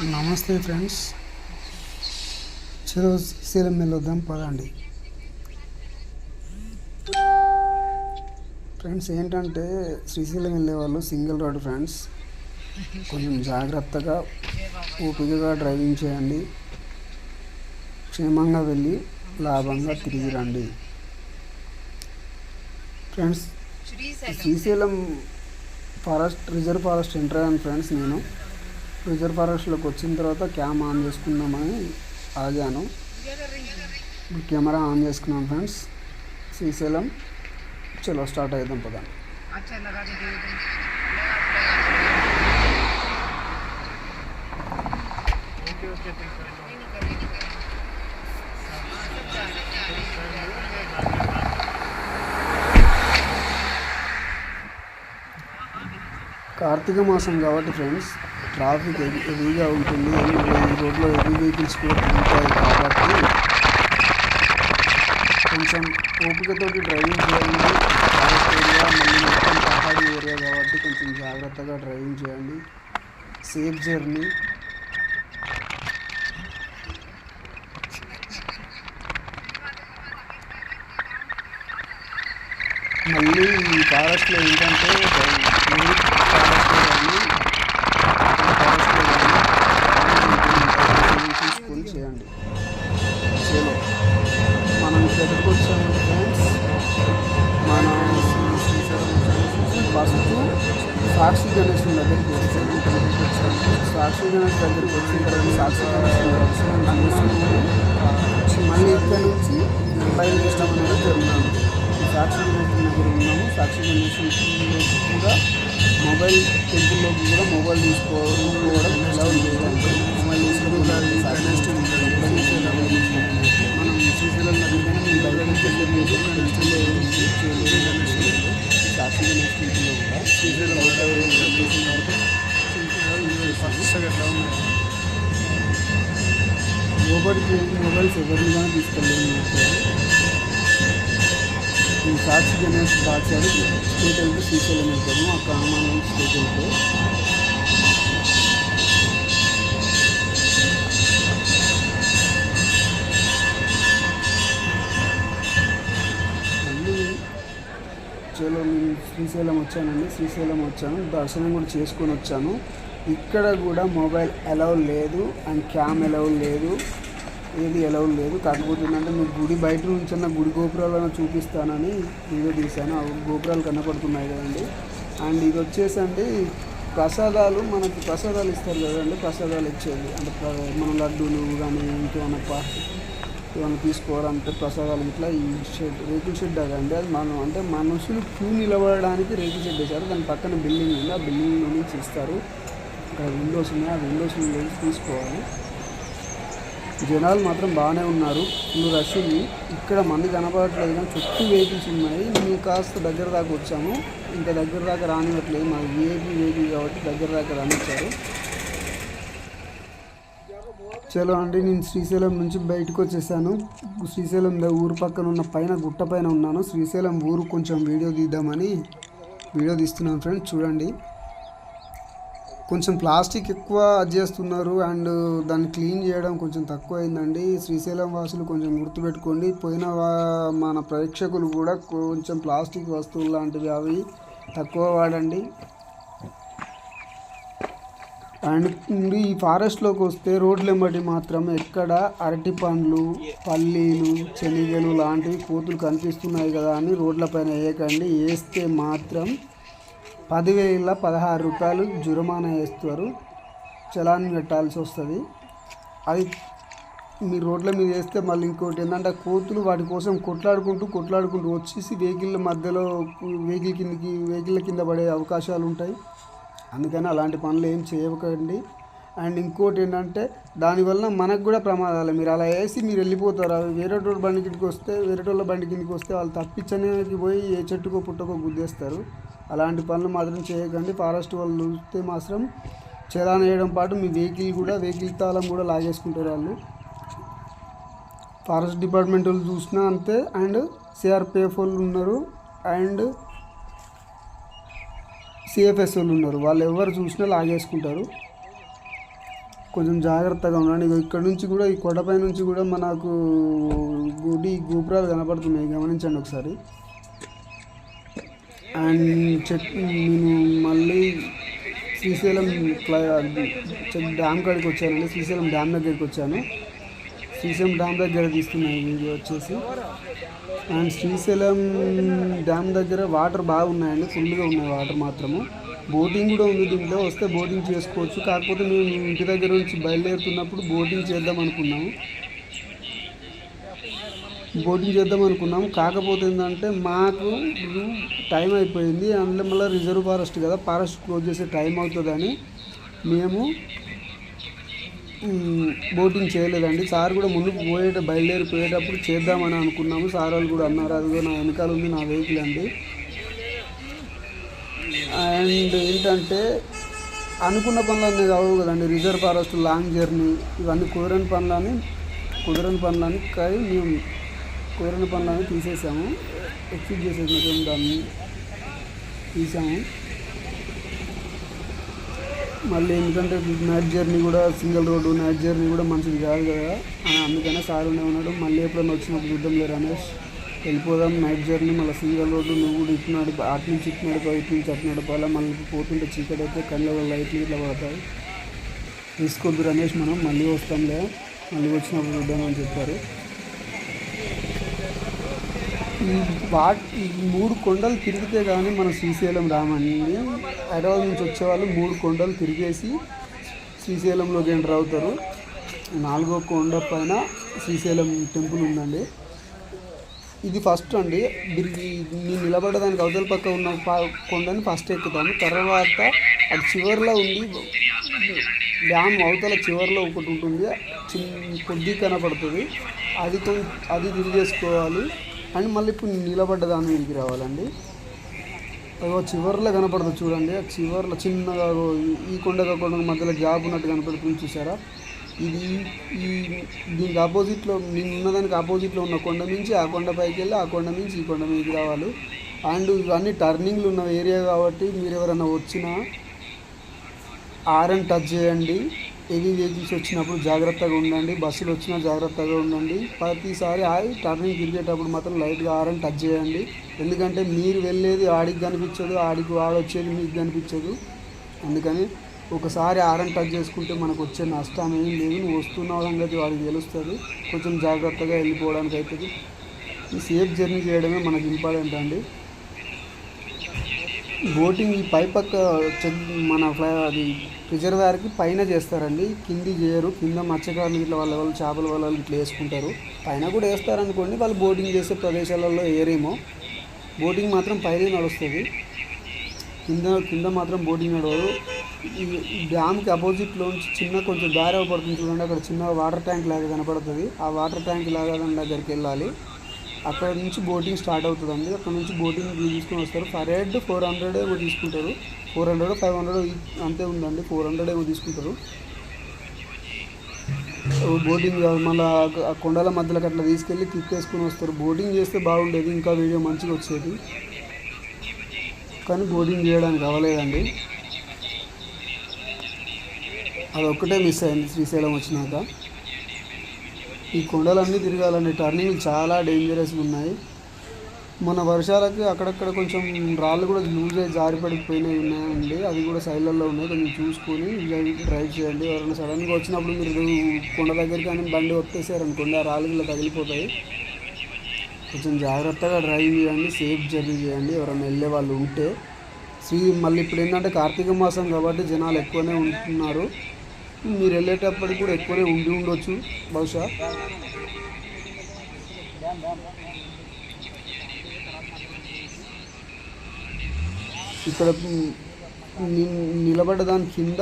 నమస్తే ఫ్రెండ్స్, చలో శ్రీశైలం వెళ్ళొద్దాం పదండి. ఫ్రెండ్స్ ఏంటంటే శ్రీశైలం వెళ్ళే వాళ్ళు సింగిల్ రోడ్ ఫ్రెండ్స్, కొంచెం జాగ్రత్తగా ఓపికగా డ్రైవింగ్ చేయండి. క్షేమంగా వెళ్ళి లాభంగా తిరిగి రండి. Friends Srisailam reserve forest enter అయ్యాను ఫ్రెండ్స్. నేను రిజర్వ్ ఫారెస్ట్లోకి వచ్చిన తర్వాత క్యామ్ ఆన్ చేసుకుందామని ఆగాను. కెమెరా ఆన్ చేసుకున్నాను ఫ్రెండ్స్. శ్రీశైలం చలో స్టార్ట్ అవుదాం పదా. కార్తీక మాసం కాబట్టి ఫ్రెండ్స్ ట్రాఫిక్ హెవీగా ఉంటుంది. ఈ రోడ్లో హెవీ వెహికల్స్ కూడా తిరుగుతాయి కాబట్టి కొంచెం ఓపికతోటి డ్రైవింగ్ చేయండి. ఫారెస్ట్ ఏరియా మళ్ళీ మొత్తం పహాడీ ఏరియా కాబట్టి కొంచెం జాగ్రత్తగా డ్రైవింగ్ చేయండి. Safe journey. మళ్ళీ ఈ ఫారెస్ట్లో ఏంటంటే చూసుకొని చేయండి. చలో మనం ఎక్కడికి వచ్చామంటే ఫ్రెండ్స్, మన ఫస్ట్ సాక్షి గణేశం దగ్గరికి వచ్చాము. సాక్షి గణేష్ దగ్గరికి వచ్చిన తర్వాత సాక్షి గణేష్ మళ్ళీ ఇక్కడ నుంచి బయలుదేరడం అనేది జరుగుతుంది. సాక్షి గణేష్ దగ్గర ఉన్నాము. సాక్షి గణేష్ కూడా మొబైల్ టెంపుల్లోకి కూడా మొబైల్ తీసుకోవడం ఎలా లేదంటే మొబైల్ తీసుకోవడానికి మనం శ్రీశైలం నదిలోనే మేము బయలుదేరి సాక్షి గణేష్ టెంపుల్లో కూడా శ్రీశైలం లోపలికి మొబైల్స్ ఎవరిని కానీ తీసుకెళ్ళలేదు. నేను సాక్షి గణేష్ దాచారు స్టేట్ వెళ్తే శ్రీశైలం వెళ్తాము. ఆ గ్రామాన్ని స్టేట్ వెళ్తే మళ్ళీ చలో నేను శ్రీశైలం వచ్చానండి. శ్రీశైలం వచ్చాను, దర్శనం కూడా చేసుకొని వచ్చాను. ఇక్కడ కూడా మొబైల్ అలౌ లేదు అండ్ క్యామ్ అలౌ లేదు, ఏది అలౌ లేదు. కాకపోతే ఏంటంటే మీకు గుడి బయట నుంచి అన్న గుడి గోపురాలను చూపిస్తానని వీడియో తీశాను. ఆ గోపురాలు కనపడుతున్నాయి కదండి. అండ్ ఇది వచ్చేసండి ప్రసాదాలు, మనకి ప్రసాదాలు ఇస్తారు కదండి, ప్రసాదాలు ఇచ్చేది అంటే మన లడ్డూలు కానీ ఇంకేమైనా తీసుకోవాలంటే ప్రసాదాలు ఇట్లా ఈ షెడ్ రేకుల షెడ్ అదండి. అది మనం అంటే మనుషులు క్యూ నిలబడడానికి రేకుల షెడ్ వేశారు. దాని పక్కన బిల్డింగ్ ఉంది, ఆ బిల్డింగ్ నుంచి ఇస్తారు. ఇక్కడ విండోస్ ఉన్నాయి, ఆ విండోస్ నుంచి తీసుకోవాలి. జనాలు మాత్రం బాగానే ఉన్నారు, ఫుల్ రష్ ఉంది. ఇక్కడ మంది కనపడట్లేదు కానీ చుట్టూ వెహికల్స్ ఉన్నాయి. మేము కాస్త దగ్గర దాకా వచ్చాము, ఇంకా దగ్గర దాకా రానివ్వట్లేదు. మాకు విఐపీ వెహికల్ కాబట్టి దగ్గర దాకా రానిచ్చారు. చలో అండి, నేను శ్రీశైలం నుంచి బయటకు వచ్చేసాను. శ్రీశైలం ఊరు పక్కన ఉన్న గుట్ట పైన ఉన్నాను. శ్రీశైలం ఊరు కొంచెం వీడియో తీద్దామని వీడియో తీస్తున్నాను ఫ్రెండ్స్. చూడండి, కొంచెం ప్లాస్టిక్ ఎక్కువ చేస్తున్నారు అండ్ దాన్ని క్లీన్ చేయడం కొంచెం తక్కువ అయిందండి. శ్రీశైలం వాసులు కొంచెం గుర్తుపెట్టుకోండి. మన ప్రేక్షకులు కూడా కొంచెం ప్లాస్టిక్ వస్తువులు లాంటివి అవి తక్కువ వాడండి. అండ్ ఈ ఫారెస్ట్లోకి వస్తే రోడ్లు వెంబడి మాత్రం ఎక్కడ అరటి పండ్లు, పల్లీలు, శనగలు లాంటివి కోతులు కనిపిస్తున్నాయి కదా అని రోడ్లపైన వేయకండి. వేస్తే మాత్రం 10,016 రూపాయలు జుర్మానా వేస్తారు, చలాన్ కట్టాల్సి వస్తుంది. అది మీ రోడ్ల మీద వేస్తే మళ్ళీ ఇంకోటి ఏంటంటే కోతులు వాటి కోసం కొట్లాడుకుంటూ వచ్చేసి వెహికల్ మధ్యలో వెహికల్ కింద పడే అవకాశాలు ఉంటాయి. అందుకని అలాంటి పనులు ఏం చేయకండి. అండ్ ఇంకోటి ఏంటంటే దానివల్ల మనకు కూడా ప్రమాదాలు. మీరు అలా వేసి మీరు వెళ్ళిపోతారు. అవి వేరే వాళ్ళ బండి కిందకి వస్తే వాళ్ళు తప్పించడానికి పోయి ఏ చెట్టుకో పుట్టకో గుద్దేస్తారు. అలాంటి పనులు మాత్రం చేయకండి. ఫారెస్ట్ వాళ్ళు చూస్తే మాత్రం చలాన్ వేయడం పాటు మీ వెహికల్ తాళం కూడా లాగేసుకుంటారు వాళ్ళు. ఫారెస్ట్ డిపార్ట్మెంట్ వాళ్ళు చూసినా అంతే, అండ్ సిఆర్పిఎఫ్ వాళ్ళు ఉన్నారు అండ్ సిఎఫ్ఎస్ వాళ్ళు ఉన్నారు. వాళ్ళు ఎవరు చూసినా లాగేసుకుంటారు. కొంచెం జాగ్రత్తగా ఉండండి. ఇక్కడ నుంచి కూడా ఈ కొండపై నుంచి కూడా మనకు గోపురాలు కనపడుతున్నాయి, గమనించండి ఒకసారి. అండ్ నేను మళ్ళీ శ్రీశైలం డ్యామ్ కాడికి వచ్చానండి. శ్రీశైలం డ్యామ్ దగ్గరికి వచ్చాను. శ్రీశైలం డ్యామ్ దగ్గర తీస్తున్నాయి వీడియో వచ్చేసి. అండ్ శ్రీశైలం డ్యామ్ దగ్గర వాటర్ బాగున్నాయండి, ఫుల్గా ఉన్నాయి వాటర్ మాత్రము. బోటింగ్ కూడా ఉంది దీంట్లో, వస్తే బోటింగ్ చేసుకోవచ్చు. కాకపోతే మేము ఇంటి దగ్గర నుంచి బయలుదేరుతున్నప్పుడు బోటింగ్ చేద్దాం అనుకున్నాము. కాకపోతే ఏంటంటే మాకు టైం అయిపోయింది. అందులో మళ్ళీ రిజర్వ్ ఫారెస్ట్ కదా, ఫారెస్ట్ క్లోజ్ చేసే టైం అవుతుందని మేము బోటింగ్ చేయలేదండి. సార్ కూడా ముందుకు బయలుదేరిపోయేటప్పుడు చేద్దామని అనుకున్నాము. సార్ వాళ్ళు కూడా అన్నారు. అదిగో నా వెనకాల ఉంది నా వెహికల్ అండి. అండ్ ఏంటంటే అనుకున్న పనులన్నీ కావు కదండి. రిజర్వ్ ఫారెస్ట్, లాంగ్ జర్నీ, ఇవన్నీ కుదరని పనులని కానీ మేము కుదరని పనులని తీసేసాము. ఎక్సిట్ చేసేసినటువంటి దాన్ని తీసాము. మళ్ళీ ఎందుకంటే నైట్ జర్నీ కూడా, సింగిల్ రోడ్డు నైట్ జర్నీ కూడా మంచిది కాదు కదా, అందుకనే సార్ ఉన్నాడు. మళ్ళీ ఎప్పుడైనా వచ్చినప్పుడు చూద్దాంలే రమేష్, వెళ్ళిపోదాం నైట్ జర్నీ, మళ్ళీ సింగిల్ రోడ్డు, నువ్వు కూడా ఇటు నడిపి, అటు నుంచి ఇటు నడపాలి, మళ్ళీ పోతుంటే చీకటి అయితే కళ్ళ లైట్లు ఇట్లా పడతాయి. తీసుకోద్దు రమేష్, మనం మళ్ళీ వస్తాంలే, మళ్ళీ వచ్చినప్పుడు చూద్దామని చెప్పారు. ఈ 3 కొండలు తిరిగితే కానీ మనం శ్రీశైలం రామండి. హైదరాబాద్ నుంచి వచ్చేవాళ్ళు 3 కొండలు తిరిగేసి శ్రీశైలంలోకి ఎంటర్ అవుతారు. 4వ కొండ పైన శ్రీశైలం టెంపుల్ ఉందండి. ఇది ఫస్ట్ అండి. నేను నిలబడడానికి అవతల పక్క ఉన్న కొండని ఫస్ట్ ఎక్కుతాము. తర్వాత అది చివరిలో ఉంది, డ్యామ్ అవతల చివరిలో ఒకటి ఉంటుంది, కొద్ది కనపడుతుంది, అది తిరిగేసుకోవాలి. అండ్ మళ్ళీ ఇప్పుడు నిలబడ్డ దాని మీదకి రావాలండి. అదో చివర్లో కనపడుతుంది చూడండి, ఆ చివర్లో చిన్నగా ఈ కొండగా మధ్యలో గ్యాప్ ఉన్నట్టు కనపడుతుంది చూసారా. దీనికి ఆపోజిట్లో, నేను ఉన్నదానికి ఆపోజిట్లో ఉన్న కొండ నుంచి ఆ కొండ పైకి వెళ్ళి, ఆ కొండ నుంచి ఈ కొండ మీదకి రావాలి. అండ్ ఇవన్నీ టర్నింగ్లు ఉన్న ఏరియా కాబట్టి మీరు ఎవరైనా వచ్చినా ఆర్ఎన్ టచ్ చేయండి. హెవీ వెహికల్స్ వచ్చినప్పుడు జాగ్రత్తగా ఉండండి, బస్సులు వచ్చినా జాగ్రత్తగా ఉండండి. ప్రతిసారి టర్నింగ్ తిరిగేటప్పుడు మాత్రం లైట్గా ఆర్ఎన్ టచ్ చేయండి. ఎందుకంటే మీరు వెళ్ళేది ఆడికి కనిపించదు, ఆడికి వాడొచ్చేది మీకు కనిపించదు. అందుకని ఒకసారి ఆర్ఎన్ టచ్ చేసుకుంటే మనకు వచ్చే నష్టం ఏం లేదు. నువ్వు వస్తున్నావు సంగతి వాడికి తెలుస్తుంది. కొంచెం జాగ్రత్తగా వెళ్ళిపోవడానికి అవుతుంది. ఈ సేఫ్ జర్నీ చేయడమే మనకు ఇంపార్టెంట్ అండి. బోటింగ్ ఈ పక్క అది రిజర్వాయర్కి పైన చేస్తారండి, కింది చేయరు. కింద మత్స్యకారులు ఇట్లా వాళ్ళు చేపల వాళ్ళు ఇట్లా వేసుకుంటారు. పైన కూడా వేస్తారనుకోండి, వాళ్ళు బోటింగ్ చేసే ప్రదేశాలలో ఏరేమో. బోటింగ్ మాత్రం పైన నడుస్తుంది, కింద మాత్రం బోటింగ్ నడవదు. ఈ డ్యామ్కి అపోజిట్లో నుంచి కొంచెం దారి పడుతుంది చూడండి, అక్కడ చిన్న వాటర్ ట్యాంక్ లాగా కనపడుతుంది. ఆ వాటర్ ట్యాంక్ లాగా దాని దగ్గరికి వెళ్ళాలి. అక్కడ నుంచి బోటింగ్ స్టార్ట్ అవుతుందండి. అక్కడ నుంచి బోటింగ్ తీసుకొని వస్తారు. పర్ హెడ్ 400 ఏమో తీసుకుంటారు, 400 500 అంతే ఉందండి, 400 ఏమో తీసుకుంటారు. బోటింగ్ మళ్ళీ ఆ కొండల మధ్యలోకి అట్లా తీసుకెళ్ళి తిప్పేసుకొని వస్తారు. బోటింగ్ చేస్తే బాగుండేది, ఇంకా వీడియో మంచిగా వచ్చేది, కానీ బోటింగ్ చేయడానికి అవ్వలేదండి. అదొక్కటే మిస్ అయింది శ్రీశైలం వచ్చినాక. ఈ కొండలన్నీ తిరగాలండి, టర్నింగ్లు చాలా డేంజరస్గా ఉన్నాయి. మన వర్షాలకి అక్కడక్కడ కొంచెం రాళ్ళు కూడా లూజ్ అయ్యి జారిపడిపోయినవి ఉన్నాయండి, అవి కూడా సైడ్లలో ఉన్నాయి. కొంచెం చూసుకొని డ్రైవ్ చేయండి. ఎవరైనా సడన్గా వచ్చినప్పుడు మీరు కొండ దగ్గరికి కానీ బండి ఒత్తేసారనుకోండి, ఆ రాళ్ళు ఇలా తగిలిపోతాయి. కొంచెం జాగ్రత్తగా డ్రైవ్ చేయండి, సేఫ్ జర్నీ చేయండి ఎవరైనా వెళ్ళే వాళ్ళు ఉంటే. మళ్ళీ ఇప్పుడు ఏంటంటే కార్తీక మాసం కాబట్టి జనాలు ఎక్కువనే ఉంటున్నారు. మీరు వెళ్ళేటప్పటికి కూడా ఎక్కువనే ఉండొచ్చు బహుశా. ఇక్కడ నిలబడ్డ దాని కింద